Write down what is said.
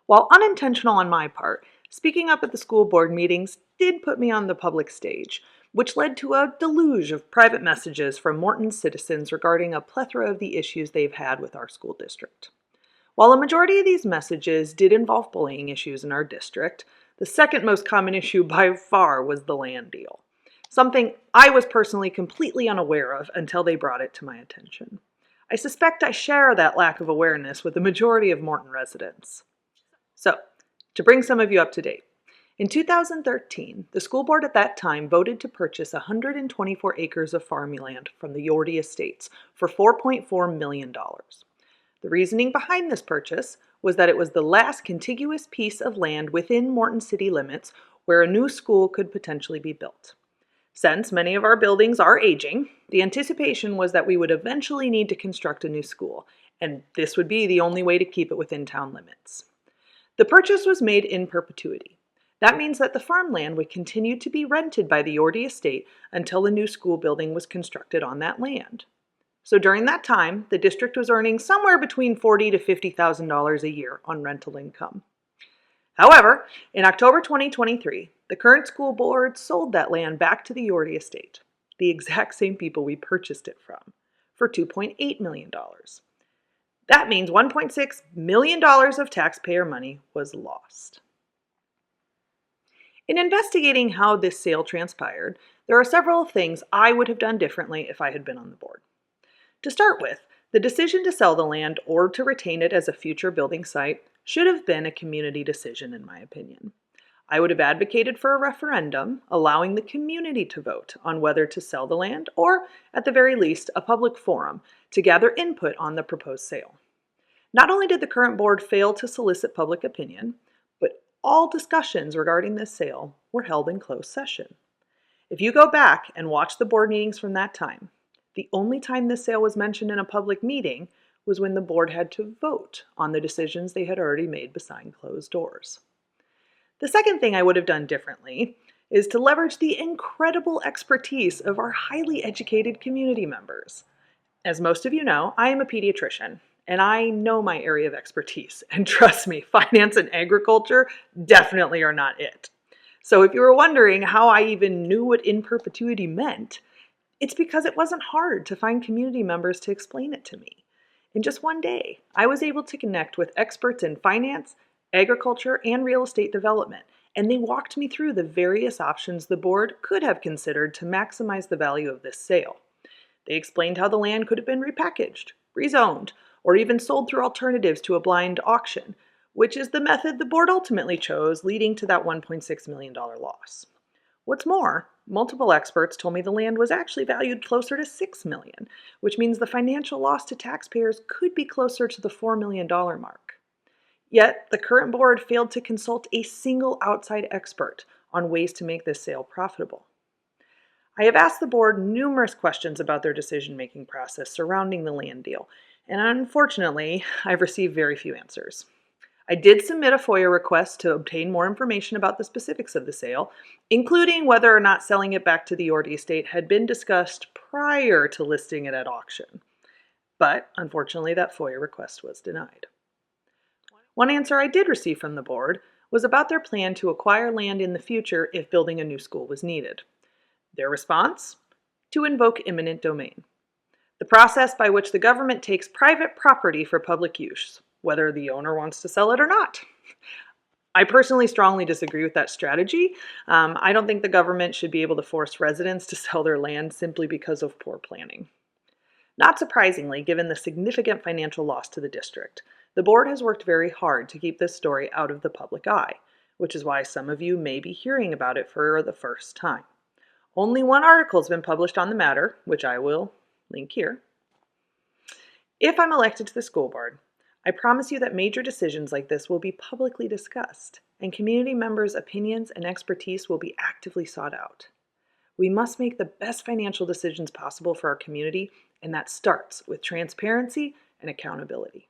While unintentional on my part, speaking up at the school board meetings did put me on the public stage, which led to a deluge of private messages from Morton's citizens regarding a plethora of the issues they've had with our school district. While a majority of these messages did involve bullying issues in our district, the second most common issue by far was the land deal, something I was personally completely unaware of until they brought it to my attention. I suspect I share that lack of awareness with the majority of Morton residents. So, to bring some of you up to date, in 2013, the school board at that time voted to purchase 124 acres of farmland from the Yorty Estates for $4.4 million. The reasoning behind this purchase was that it was the last contiguous piece of land within Morton city limits where a new school could potentially be built. Since many of our buildings are aging, the anticipation was that we would eventually need to construct a new school, and this would be the only way to keep it within town limits. The purchase was made in perpetuity. That means that the farmland would continue to be rented by the Yorty estate until the new school building was constructed on that land. So during that time, the district was earning somewhere between $40,000 to $50,000 a year on rental income. However, in October 2023, the current school board sold that land back to the Yorty estate, the exact same people we purchased it from, for $2.8 million. That means $1.6 million of taxpayer money was lost. In investigating how this sale transpired, there are several things I would have done differently if I had been on the board. To start with, the decision to sell the land or to retain it as a future building site should have been a community decision, in my opinion. I would have advocated for a referendum allowing the community to vote on whether to sell the land or, at the very least, a public forum to gather input on the proposed sale. Not only did the current board fail to solicit public opinion, but all discussions regarding this sale were held in closed session. If you go back and watch the board meetings from that time, the only time this sale was mentioned in a public meeting was when the board had to vote on the decisions they had already made behind closed doors. The second thing I would have done differently is to leverage the incredible expertise of our highly educated community members. As most of you know, I am a pediatrician, and I know my area of expertise. And trust me, finance and agriculture definitely are not it. So if you were wondering how I even knew what in perpetuity meant, it's because it wasn't hard to find community members to explain it to me. In just one day, I was able to connect with experts in finance, agriculture, and real estate development, and they walked me through the various options the board could have considered to maximize the value of this sale. They explained how the land could have been repackaged, rezoned, or even sold through alternatives to a blind auction, which is the method the board ultimately chose, leading to that $1.6 million loss. What's more, multiple experts told me the land was actually valued closer to $6 million, which means the financial loss to taxpayers could be closer to the $4 million mark. Yet, the current board failed to consult a single outside expert on ways to make this sale profitable. I have asked the board numerous questions about their decision-making process surrounding the land deal, and unfortunately, I've received very few answers. I did submit a FOIA request to obtain more information about the specifics of the sale, including whether or not selling it back to the Yorty estate had been discussed prior to listing it at auction. But unfortunately, that FOIA request was denied. One answer I did receive from the board was about their plan to acquire land in the future if building a new school was needed. Their response? To invoke eminent domain, the process by which the government takes private property for public use, whether the owner wants to sell it or not. I personally strongly disagree with that strategy. I don't think the government should be able to force residents to sell their land simply because of poor planning. Not surprisingly, given the significant financial loss to the district, the board has worked very hard to keep this story out of the public eye, which is why some of you may be hearing about it for the first time. Only one article has been published on the matter, which I will link here. If I'm elected to the school board, I promise you that major decisions like this will be publicly discussed, and community members' opinions and expertise will be actively sought out. We must make the best financial decisions possible for our community, and that starts with transparency and accountability.